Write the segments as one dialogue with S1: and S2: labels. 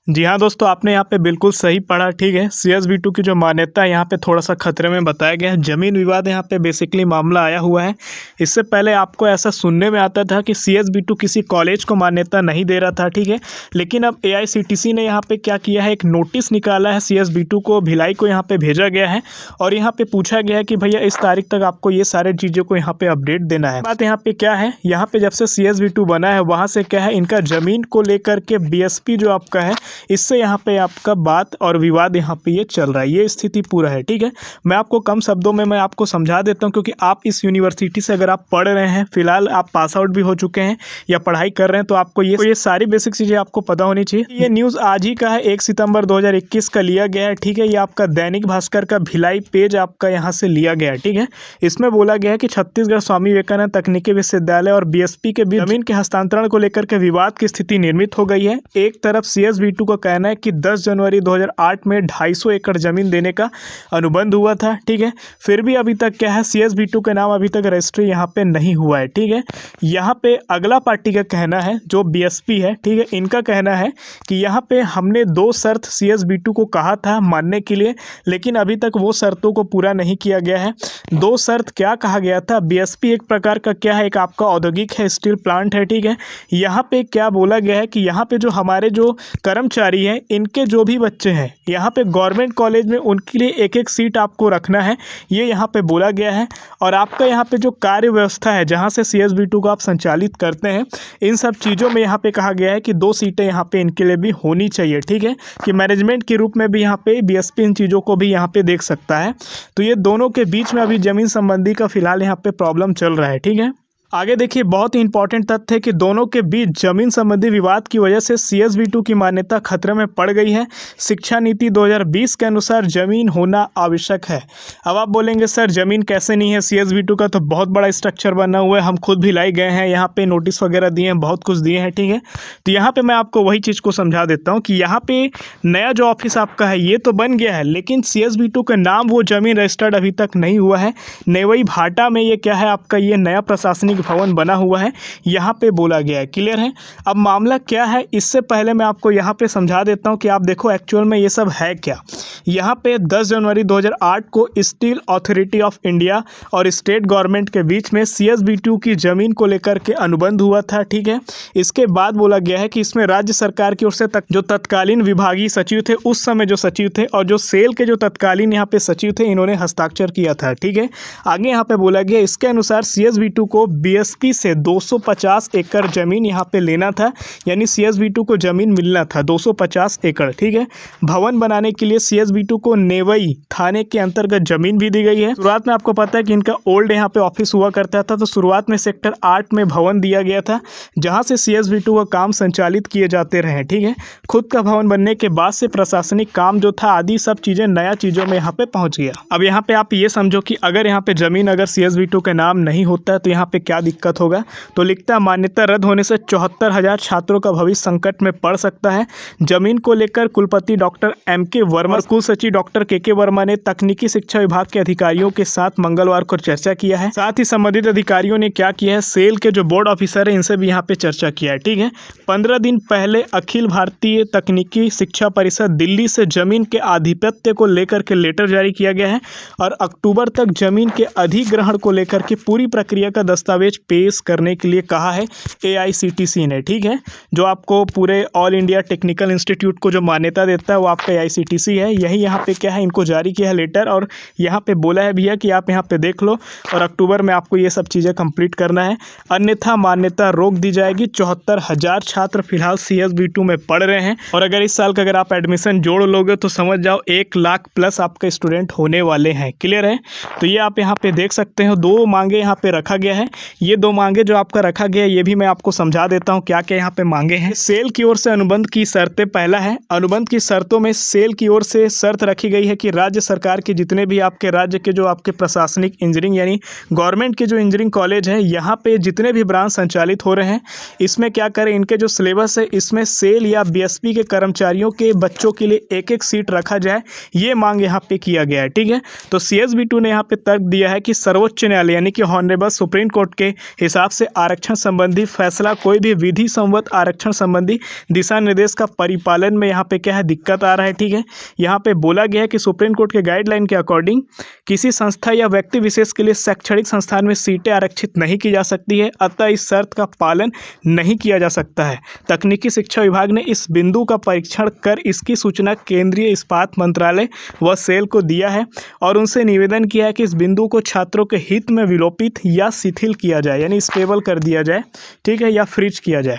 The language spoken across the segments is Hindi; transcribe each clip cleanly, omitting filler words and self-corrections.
S1: जी हाँ दोस्तों, आपने यहाँ पे बिल्कुल सही पढ़ा। ठीक है, CSV2 की जो मान्यता है यहाँ पे थोड़ा सा खतरे में बताया गया है। जमीन विवाद यहाँ पे बेसिकली मामला आया हुआ है। इससे पहले आपको ऐसा सुनने में आता था कि CSV2 किसी कॉलेज को मान्यता नहीं दे रहा था। ठीक है, लेकिन अब AICTC ने यहाँ पे क्या किया है, एक नोटिस निकाला है, CSV2 को भिलाई को यहाँ पे भेजा गया है और यहाँ पे पूछा गया है कि भैया इस तारीख तक आपको ये सारे चीज़ों को यहाँ पे अपडेट देना है। बात यहाँ पे क्या है, यहाँ पे जब से CSV2 बना है वहाँ से क्या है, इनका जमीन को लेकर के BSP जो आपका है, इससे यहाँ पे आपका बात और विवाद यहाँ पे ये चल रहा है, ये स्थिति पूरा है। ठीक है, मैं आपको कम शब्दों में मैं आपको समझा देता हूँ, क्योंकि आप इस यूनिवर्सिटी से अगर आप पढ़ रहे हैं, फिलहाल आप पास आउट भी हो चुके हैं या पढ़ाई कर रहे हैं, तो आपको ये सारी बेसिक चीज़ें आपको पता होनी चाहिए। ये न्यूज़ आज ही का है, 1 सितंबर 2021 का लिया गया है। ठीक है, ये आपका दैनिक भास्कर का भिलाई पेज आपका यहाँ से लिया गया है। ठीक है, इसमें बोला गया है कि छत्तीसगढ़ स्वामी विवेकानंद तकनीकी विश्वविद्यालय और BSP के बीच जमीन के हस्तांतरण को लेकर के विवाद की स्थिति निर्मित हो गई है। एक तरफ CSV2 का कहना है कि 10 जनवरी 2008 में 250 एकड़ जमीन देने का अनुबंध हुआ था। ठीक है, फिर भी अभी तक क्या है, CSV2 के नाम अभी तक रजिस्ट्री यहाँ पे नहीं हुआ है। ठीक है, यहाँ पे अगला पार्टी का कहना है जो BSP है, ठीक है, इनका कहना है कि यहाँ पे हमने 2 शर्त CSV2 को कहा था मानने के लिए, लेकिन अभी तक वो शर्तों को पूरा नहीं किया गया है। 2 शर्त क्या कहा गया था, BSP एक प्रकार का क्या है, एक आपका औद्योगिक है, स्टील प्लांट है। ठीक है, यहाँ पे क्या बोला गया है कि यहाँ पे जो हमारे जो कर्मचारी हैं, इनके जो भी बच्चे हैं यहाँ पे गवर्नमेंट कॉलेज में, उनके लिए एक एक सीट आपको रखना है, ये यहाँ पे बोला गया है। और आपका यहाँ पे जो कार्य व्यवस्था है, जहाँ से CSV2 को आप संचालित करते हैं, इन सब चीज़ों में यहाँ पे कहा गया है कि 2 सीटें यहाँ पे इनके लिए भी होनी चाहिए। ठीक है, कि मैनेजमेंट के रूप में भी यहाँ पे BSP इन चीज़ों को भी यहाँ पे देख सकता है। तो ये दोनों के बीच में अभी ज़मीन संबंधी का फिलहाल यहाँ पे प्रॉब्लम चल रहा है। ठीक है, आगे देखिए, बहुत ही इंपॉर्टेंट तथ्य है कि दोनों के बीच जमीन संबंधी विवाद की वजह से CSV2 की मान्यता खतरे में पड़ गई है। शिक्षा नीति 2020 के अनुसार जमीन होना आवश्यक है। अब आप बोलेंगे सर जमीन कैसे नहीं है, CSV2 का तो बहुत बड़ा स्ट्रक्चर बना हुआ है, हम खुद भी लाई गए हैं, यहाँ पे नोटिस वगैरह दिए हैं, बहुत कुछ दिए हैं। ठीक है, तो यहाँ पर मैं आपको वही चीज़ को समझा देता हूँ कि यहाँ पे नया जो ऑफिस आपका है ये तो बन गया है, लेकिन CSV2 का नाम वो जमीन रजिस्टर्ड अभी तक नहीं हुआ है। नेवई भाटा में ये क्या है, आपका ये नया प्रशासनिक भवन बना हुआ है, यहाँ पे बोला गया है। क्लियर है, अब मामला क्या है, इससे पहले मैं आपको यहाँ पे समझा देता हूँ कि आप देखो एक्चुअल में ये सब है क्या। यहाँ पे 10 जनवरी 2008 को स्टील अथॉरिटी ऑफ इंडिया और स्टेट गवर्नमेंट के बीच में CSV2 की जमीन को लेकर के अनुबंध हुआ था। ठीक है, इसके बाद बोला गया है कि इसमें राज्य सरकार की ओर से जो तत्कालीन विभागीय सचिव थे, उस समय जो सचिव थे, और जो सेल के जो तत्कालीन यहाँ पे सचिव थे, इन्होंने हस्ताक्षर किया था। ठीक है, आगे यहाँ पे बोला गया, इसके अनुसार CSV2 को BSP से 250 एकड़ जमीन यहाँ पे लेना था, यानी CSV2 को जमीन मिलना था 250 एकड़। ठीक है, भवन बनाने के लिए CSV2 को नेवई थाने के अंतर्गत जमीन भी दी गई है। शुरुआत में आपको पता है कि इनका ओल्ड यहाँ पे ऑफिस हुआ करता था, तो शुरुआत में सेक्टर 8 में भवन दिया गया था, जहाँ से CSV2 का काम संचालित किए जाते रहे। ठीक है, खुद का भवन बनने के बाद से प्रशासनिक काम जो था आदि सब चीज़ें नया चीज़ों में यहाँ पे पहुँच गया। अब यहाँ पे आप ये समझो कि अगर यहाँ पे जमीन अगर CSV2 के नाम नहीं होता है तो यहाँ पे क्या दिक्कत होगा। तो लिखता है, मान्यता रद्द होने से 74,000 छात्रों का भविष्य संकट में पड़ सकता है। जमीन को लेकर कुलपति डॉक्टर MK वर्मा और कुल सचिव डॉक्टर KK वर्मा ने तकनीकी शिक्षा विभाग के अधिकारियों के साथ मंगलवार को चर्चा किया है। साथ ही संबंधित अधिकारियों ने क्या किया है, सेल के जो बोर्ड ऑफिसर है इनसे भी यहाँ पे चर्चा किया है। ठीक है, 15 दिन पहले अखिल भारतीय तकनीकी शिक्षा परिषद दिल्ली से जमीन के आधिपत्य को लेकर के लेटर जारी किया गया है और अक्टूबर तक जमीन के अधिग्रहण को लेकर के पूरी प्रक्रिया का दस्तावेज पेश करने के लिए कहा है AICTC ने। ठीक है, जो आपको पूरे ऑल इंडिया टेक्निकल इंस्टीट्यूट को जो मान्यता देता है वो आपका AICTC है। यही यहाँ पे क्या है, इनको जारी किया है लेटर, और यहाँ पे बोला है भैया कि आप यहाँ पे देख लो और अक्टूबर में आपको ये सब चीज़ें कंप्लीट करना है, अन्यथा मान्यता रोक दी जाएगी। 74,000 छात्र फिलहाल CSV2 में पढ़ रहे हैं, और अगर इस साल का अगर आप एडमिशन जोड़ लोगे तो समझ जाओ 1 लाख प्लस आपके स्टूडेंट होने वाले हैं। क्लियर है, तो ये आप यहाँ पे देख सकते हो, 2 मांगे यहाँ पे रखा गया है। ये 2 मांगे जो आपका रखा गया है ये भी मैं आपको समझा देता हूँ क्या क्या यहाँ पे मांगे हैं। सेल की ओर से अनुबंध की शर्तें, पहला है, अनुबंध की शर्तों में सेल की ओर से शर्त रखी गई है कि राज्य सरकार के जितने भी आपके राज्य के जो आपके प्रशासनिक इंजीनियरिंग यानी गवर्नमेंट के जो इंजीनियरिंग कॉलेज है, यहाँ पे जितने भी ब्रांच संचालित हो रहे हैं, इसमें क्या करें, इनके जो सिलेबस है इसमें सेल या BSP के कर्मचारियों के बच्चों के लिए एक एक सीट रखा जाए, ये मांग यहाँ पे किया गया है। ठीक है, तो CSV2 ने यहाँ पे तर्क दिया है कि सर्वोच्च न्यायालय यानी कि हॉनरेबल सुप्रीम कोर्ट के हिसाब से आरक्षण संबंधी फैसला, कोई भी विधि संवत आरक्षण संबंधी दिशा निर्देश का परिपालन में यहाँ पे क्या है, दिक्कत आ रहा है। ठीक है, यहाँ पे बोला गया है कि सुप्रीम कोर्ट के गाइडलाइन के अकॉर्डिंग किसी संस्था या व्यक्ति विशेष के लिए शैक्षणिक संस्थान में सीटें आरक्षित नहीं की जा सकती है, अतः इस शर्त का पालन नहीं किया जा सकता है। तकनीकी शिक्षा विभाग ने इस बिंदु का परीक्षण कर इसकी सूचना केंद्रीय इस्पात मंत्रालय व सेल को दिया है और उनसे निवेदन किया है कि इस बिंदु को छात्रों के हित में विलोपित या शिथिल किया जाए, यानी स्टेबल कर दिया जाए, ठीक है, या फ्रीज किया जाए।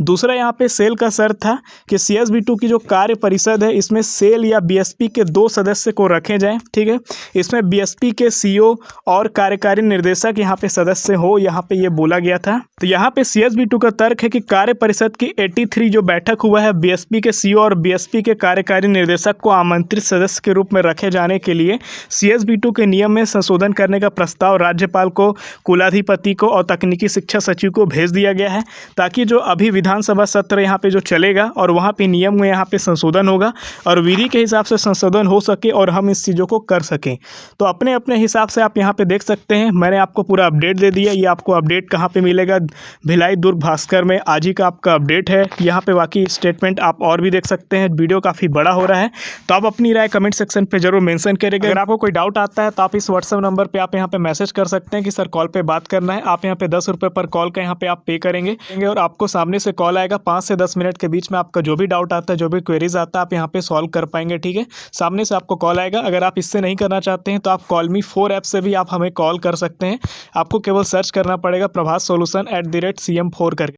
S1: दूसरा यहाँ पे सेल का शर्त था कि CSB2 की जो कार्य परिषद है इसमें सेल या BSP के 2 सदस्य को रखे जाएं। ठीक है, इसमें BSP के CEO और कार्यकारी निर्देशक यहाँ पे सदस्य हो, यहाँ पे ये बोला गया था। तो यहाँ पे CSB2 का तर्क है कि कार्य परिषद की 83 जो बैठक हुआ है, BSP के CEO और BSP के कार्यकारी निर्देशक को आमंत्रित सदस्य के रूप में रखे जाने के लिए CSB2 के नियम में संशोधन करने का प्रस्ताव राज्यपाल को, कुलाधिपति को और तकनीकी शिक्षा सचिव को भेज दिया गया है, ताकि जो अभी विधानसभा सत्र यहाँ पे जो चलेगा और वहाँ पे नियम में यहाँ पे संशोधन होगा और विधि के हिसाब से संशोधन हो सके और हम इस चीज़ों को कर सकें। तो अपने अपने हिसाब से आप यहाँ पे देख सकते हैं, मैंने आपको पूरा अपडेट दे दिया। ये आपको अपडेट कहाँ पे मिलेगा, भिलाई दुर्ग भास्कर में आज ही का आपका अपडेट है। यहाँ पे बाकी स्टेटमेंट आप और भी देख सकते हैं। वीडियो काफ़ी बड़ा हो रहा है तो आप अपनी राय कमेंट सेक्शन पर जरूर मेंशन करेंगे। अगर आपको कोई डाउट आता है तो आप इस व्हाट्सएप नंबर पर आप यहाँ पे मैसेज कर सकते हैं कि सर कॉल पे बात करना है। आप यहाँ पे 10 रुपये पर कॉल का यहाँ पे आप पे करेंगे और आपको सामने से कॉल आएगा। 5 से 10 मिनट के बीच में आपका जो भी डाउट आता है, जो भी क्वेरीज आता है, आप यहाँ पे सॉल्व कर पाएंगे। ठीक है, सामने से आपको कॉल आएगा। अगर आप इससे नहीं करना चाहते हैं तो आप कॉल मी 4 ऐप से भी आप हमें कॉल कर सकते हैं। आपको केवल सर्च करना पड़ेगा प्रभास सॉल्यूशन @CM4 करके।